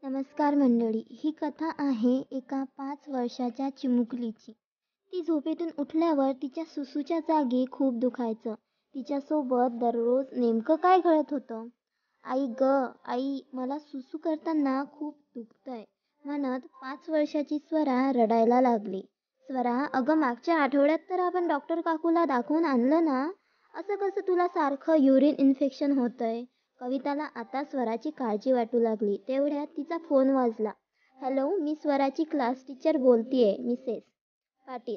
नमस्कार मंडळी. ही कथा आहे एका 5 वर्षाच्या चिमुकलीची. ती झोपेतून उठल्यावर तिच्या सुसूच्या जागी खूप दुखायचं. तिच्यासोबत दररोज नेमकं काय घडत होतं? आई गं, आई, मला सुसू करताना खूप दुखतंय म्हणत 5 वर्षाची स्वरा रडायला लागली. स्वरा, अगं मागच्या आठवड्यात तर आपण डॉक्टर काकूला दाखवून आणलं ना? असं कसं तुला सारखं युरिन इन्फेक्शन होतंय? कविताला आता स्वराची काळजी वाटू लागली. तेवढ्यात तिचा फोन वाजला. हॅलो, मी स्वराची क्लास टीचर बोलतीये, मिसेस पाटील.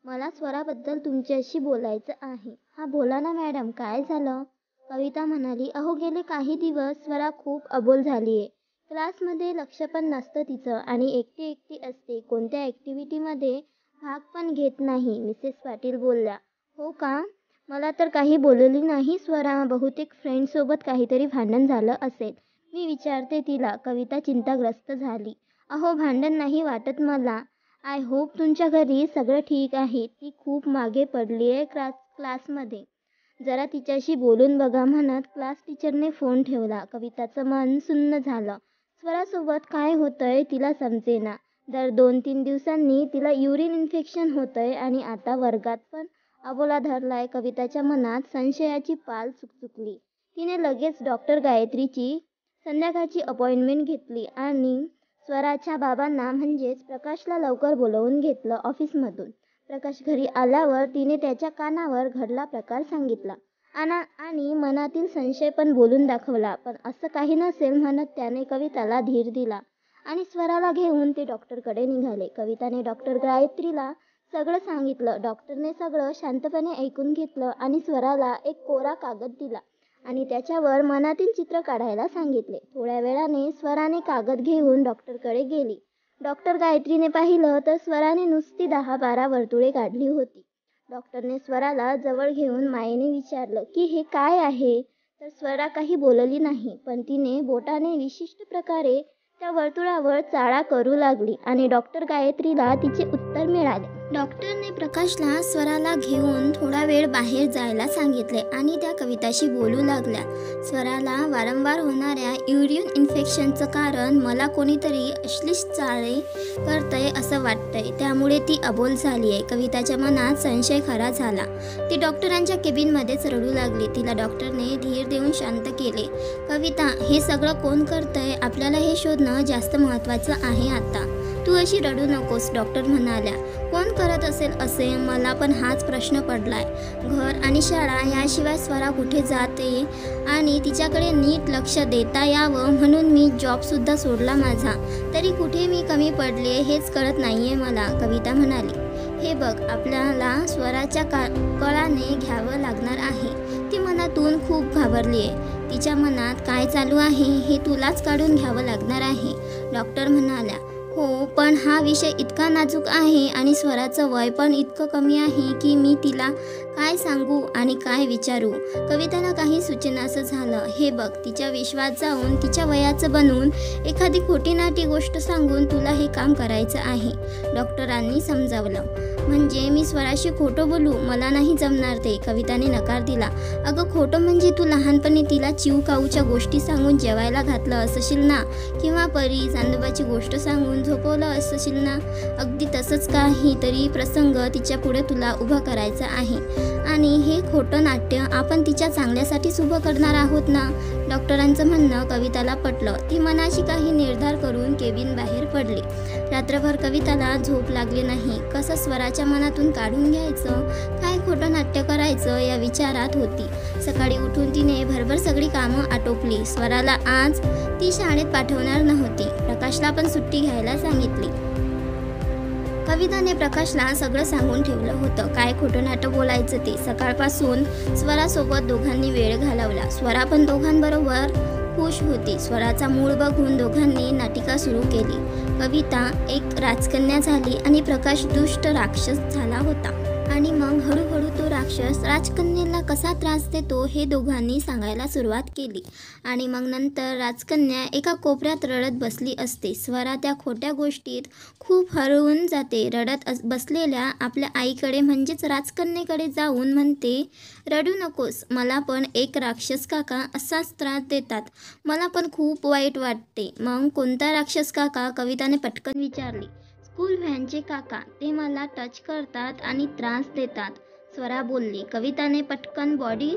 मला स्वराबद्दल तुमच्याशी बोलायचं आहे. हा बोला ना मॅडम, काय झालं? कविता म्हणाली, अहो गेले काही दिवस स्वरा खूप अबोल झालीये. क्लासमध्ये लक्ष पण नसतं तिचं आणि एकटी एकटी असते. कोणत्या ॲक्टिव्हिटीमध्ये भाग पण घेत नाही. मिसेस पाटील बोलल्या. हो का? मला तर काही बोलली नाही स्वरा. बहुतेक फ्रेंडसोबत काहीतरी भांडण झालं असेल. मी विचारते तिला. कविता चिंताग्रस्त झाली. अहो भांडण नाही वाटत मला. आय होप तुमच्या घरी सगळं ठीक आहे. ती खूप मागे पडलीये क्लासमध्ये. जरा तिच्याशी बोलून बघा म्हणत क्लास टीचरने फोन ठेवला. कविताचं मन सुन्न झालं. स्वरासोबत काय होतंय तिला समजेना. दर 2-3 दिवसांनी तिला युरिन इन्फेक्शन होतंय आणि आता वर्गात पण अबोला धरलाय. कविताच्या मनात संशयाची पाल चुकचुकली. तिने लगेच डॉक्टर गायत्रीची संध्याकाळची अपॉइंटमेंट घेतली आणि स्वराच्या बाबांना म्हणजेच प्रकाशला लवकर बोलवून घेतलं ऑफिसमधून. प्रकाश घरी आल्यावर तिने त्याच्या कानावर घडला प्रकार सांगितला आणि मनातील संशय पण बोलून दाखवला. पण असं काही नसेल म्हणत त्याने कविताला धीर दिला आणि स्वराला घेऊन ते डॉक्टरकडे निघाले. कविताने डॉक्टर गायत्रीला सगळं सांगितलं. डॉक्टरने सगळं शांतपणे ऐकून घेतलं आणि स्वराला एक कोरा कागद दिला आणि त्याच्यावर मनातील चित्र काढायला सांगितले. थोड्या वेळाने स्वराने कागद घेऊन डॉक्टरकडे गेली. डॉक्टर गायत्रीने पाहिलं तर स्वराने नुसती 10-12 वर्तुळे काढली होती. डॉक्टरने स्वराला जवळ घेऊन मायेने विचारलं की हे काय आहे? तर स्वरा काही बोलली नाही, पण तिने बोटाने विशिष्ट प्रकारे त्या वर्तुळावर चाळा करू लागली आणि डॉक्टर गायत्रीला तिचे उत्तर मिळाले. डॉक्टरने प्रकाशला स्वराला घेऊन थोडा वेळ बाहेर जायला सांगितले आणि त्या कविताशी बोलू लागल्या. स्वराला वारंवार होणाऱ्या युरिन इन्फेक्शनचं कारण मला कोणीतरी अश्लील चाळे करतंय असं वाटतंय. त्यामुळे ती अबोल झालीये. कविताच्या मनात संशय खरा झाला. ती डॉक्टरांच्या केबिनमध्येच रडू लागली. तिला डॉक्टरने धीर देऊन शांत केले. कविता, हे सगळं कोण करतंय? आपल्याला हे शोधणं जास्त महत्त्वाचं आहे आता. तू अशी रडू नकोस, डॉक्टर म्हणाल्या. कोण करत असेल असे? मला पण हाच प्रश्न पडलाय. घर आणि शाळा याशिवाय स्वरा कुठे जाते आणि तिच्याकडे नीट लक्ष देता यावं म्हणून मी जॉबसुद्धा सोडला माझा. तरी कुठे मी कमी पडले हेच कळत नाहीये मला, कविता म्हणाली. हे बघ, आपल्याला स्वराच्या कळाने घ्यावं लागणार आहे. ती मनातून खूप घाबरलीये. तिच्या मनात काय चालू आहे हे तुलाच काढून घ्यावं लागणार आहे, डॉक्टर म्हणाल्या. हो, पण हा विषय इतका नाजूक आहे आणि स्वराचं वय पण इतकं कमी आहे की मी तिला काय सांगू आणि काय विचारू? कविताला काही सुचेनासं झालं. हे बघ, तिच्या विश्वास जाऊन तिच्या वयाचं बनून एखादी खोटीनाटी गोष्ट सांगून तुला हे काम करायचं आहे, डॉक्टरांनी समजावलं. म्हणजे मी स्वराशी खोटं बोलू? मला नाही जमणार ते, कविताने नकार दिला. अगं खोटं म्हणजे तू लहानपणी तिला चिवकाऊच्या गोष्टी सांगून जेवायला घातलं असशील ना, किंवा परी चांदोबाची गोष्ट सांगून झोपवलं असशील ना. अगदी तसंच काहीतरी प्रसंग तिच्या पुढे तुला उभा करायचा आहे आणि हे खोटं नाट्य आपण तिच्या चांगल्यासाठीच उभं करणार आहोत ना. डॉक्टरांचं म्हणणं कविताला पटलं. ती मनाशी काही निर्धार करून केबिन बाहेर पडली. रात्रभर कविताला झोप लागली नाही. कसं स्वराच्या मनातून काढून घ्यायचं, काय खोटं नाट्य करायचं या विचारात होती. सकाळी उठून तिने भरभर सगळी कामं आटोपली. स्वराला आज ती शाळेत पाठवणार नव्हती. प्रकाशला पण सुट्टी घ्यायला सांगितली. कविताने प्रकाशला सगळं सांगून ठेवलं होतं, काय खोटं नाटक बोलायचं ते. सकाळपासून स्वरासोबत दोघांनी वेळ घालवला. स्वरा पण दोघांबरोबर खुश होती. स्वराचा मूड बघून दोघांनी नाटिका सुरू केली. कविता एक राजकन्या झाली आणि प्रकाश दुष्ट राक्षस झाला होता. आणि मग हळूहळू तो राक्षस राजकन्येला कसा त्रास देतो हे दोघांनी सांगायला सुरुवात केली. आणि मग नंतर राजकन्या एका कोपऱ्यात रडत बसली असते. स्वरा त्या खोट्या गोष्टीत खूप हरवून जाते. रडत बसलेल्या आपल्या आईकडे म्हणजेच राजकन्येकडे जाऊन म्हणते, रडू नकोस, मला पण एक राक्षस काका असाच त्रास देतात. मला पण खूप वाईट वाटते. मग कोणता राक्षस काका? कविताने पटकन विचारली. स्कूल व्हॅनचे काका, ते मला टच करतात आणि त्रास देतात, स्वरा बोलली. कविताने पटकन बॉडी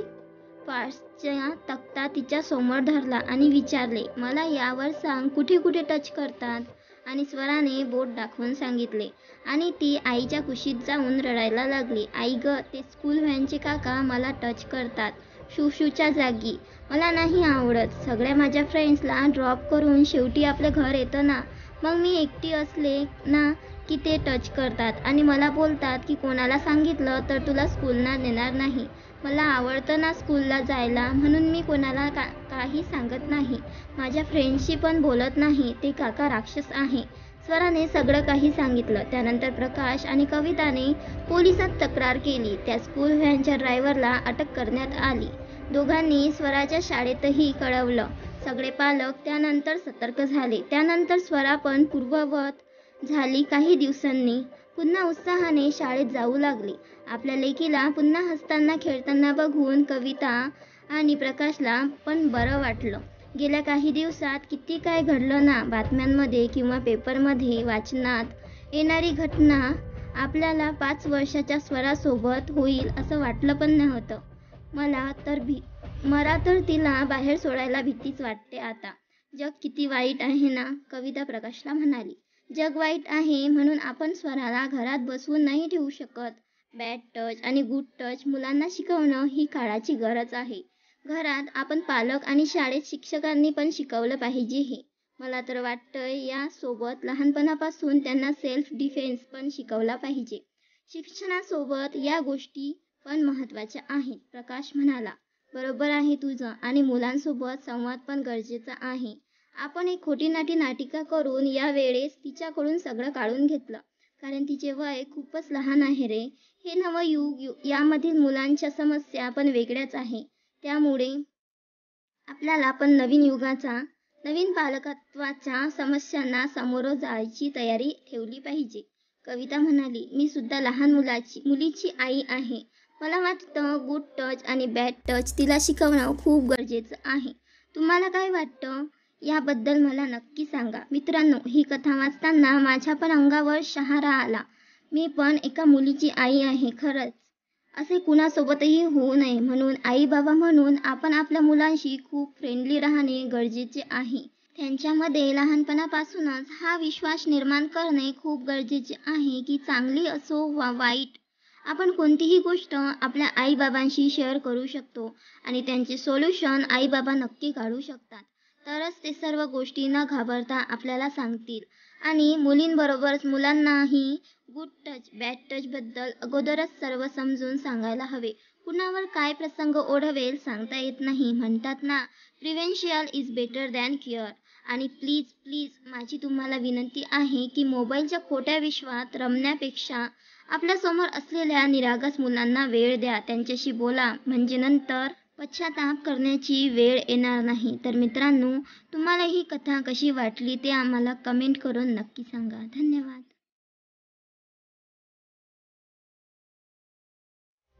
पार्ट्सचा तक्ता तिच्या समोर धरला आणि विचारले, मला यावर सांग, कुठे कुठे टच करतात? आणि स्वराने बोट दाखवून सांगितले. आणि ती आईच्या कुशीत जाऊन रडायला लागली. आई ग, ते स्कूल व्हॅनचे काका मला टच करतात शुशूच्या जागी. मला नाही आवडत. सगळ्या माझ्या फ्रेंड्सला ड्रॉप करून शेवटी आपलं घर येतं ना, मग मी एकटी असले ना की ते टच करतात आणि मला बोलतात की कोणाला सांगितलं तर तुला स्कूलला नेणार नाही. मला आवडतं ना स्कूलला जायला, म्हणून मी कोणाला काही सांगत नाही. माझ्या फ्रेंड्सशी पण बोलत नाही. ते काका राक्षस आहे. स्वराने सगळं काही सांगितलं. त्यानंतर प्रकाश आणि कविताने पोलिसात तक्रार केली. त्या स्कूल व्हॅनच्या ड्रायव्हरला अटक करण्यात आली. दोघांनी स्वराच्या शाळेतही कळवलं. सगळे पालक त्यानंतर सतर्क झाले. त्यानंतर स्वरा पण पूर्ववत झाली. काही दिवसांनी पुन्हा उत्साहाने शाळेत जाऊ लागली. आपल्या लेकीला पुन्हा हसताना खेळताना बघून कविता आणि प्रकाशला पण बरं वाटलं. गेल्या काही दिवसात किती काय घडलं ना. बातम्यांमध्ये किंवा पेपरमध्ये वाचनात येणारी घटना आपल्याला 5 वर्षाच्या स्वरासोबत होईल असं वाटलं पण नव्हतं. मला तर तिला बाहेर सोडायला भीतीच वाटते आता. जग किती वाईट आहे ना, कविता प्रकाशला म्हणाली. जग वाईट आहे म्हणून आपण स्वराला घरात बसवून नाही ठेवू शकत. बॅड टच आणि गुड टच मुलांना शिकवणं ही काळाची गरज आहे. घरात आपण पालक आणि शाळेत शिक्षकांनी पण शिकवलं पाहिजे हे. मला तर वाटतंय या सोबत लहानपणापासून त्यांना सेल्फ डिफेन्स पण शिकवला पाहिजे. शिक्षणासोबत या गोष्टी पण महत्त्वाच्या आहेत, प्रकाश म्हणाला. बरोबर आहे तुझं. आणि मुलांसोबत संवाद पण गरजेचा आहे. आपण एक खोटी नाटिका करून या वेळेस तिच्याकडून सगळं काढून घेतलं, कारण तिचे वय खूपच लहान आहे रे. हे नवं युग, यामधील मुलांच्या समस्या पण वेगळ्याच आहे. त्यामुळे आपल्याला पण नवीन युगाचा, नवीन पालकत्वाच्या समस्यांना सामोरं जायची तयारी ठेवली पाहिजे. कविता म्हणाली, मी सुद्धा लहान मुलीची आई आहे. मला वाटतं गुड टच आणि बॅड टच तिला शिकवणं खूप गरजेचं आहे. तुम्हाला काय वाटतं याबद्दल मला नक्की सांगा. मित्रांनो, ही कथा वाचताना माझ्या पण अंगावर शहारा आला. मी पण एका मुलीची आई आहे. खरंच असे कुणासोबतही होऊ नये, म्हणून आई बाबा म्हणून आपण आपल्या मुलांशी खूप फ्रेंडली राहणे गरजेचे आहे. त्यांच्यामध्ये लहानपणापासूनच हा विश्वास निर्माण करणे खूप गरजेचे आहे की चांगली असो वा वाईट, आपण कोणतीही गोष्ट आपल्या आई-बाबांशी शेअर करू शकतो आणि त्यांचे सोल्युशन आई-बाबा नक्की काढू शकतात. तरच ते सर्व गोष्टी न घाबरता आपल्याला सांगतील. आणि मुलींबरोबरच मुलांनाही गुड टच, बॅड टचबद्दल अगोदरच सर्व समजून सांगायला हवे. कुणावर काय प्रसंग ओढवेल सांगता येत नाही. म्हणतात ना, prevention is better than cure. आणि प्लीज माझी तुम्हाला विनंती आहे की मोबाईलच्या खोट्या विश्वात रमण्यापेक्षा आपल्या समोर असलेल्या निरागस मुलांना वेळ द्या, त्यांच्याशी बोला, म्हणजे नंतर पश्चाताप करण्याची वेळ येणार नाही. तर मित्रांनो, तुम्हाला ही कथा कशी वाटली ते आम्हाला कमेंट करून नक्की सांगा. धन्यवाद.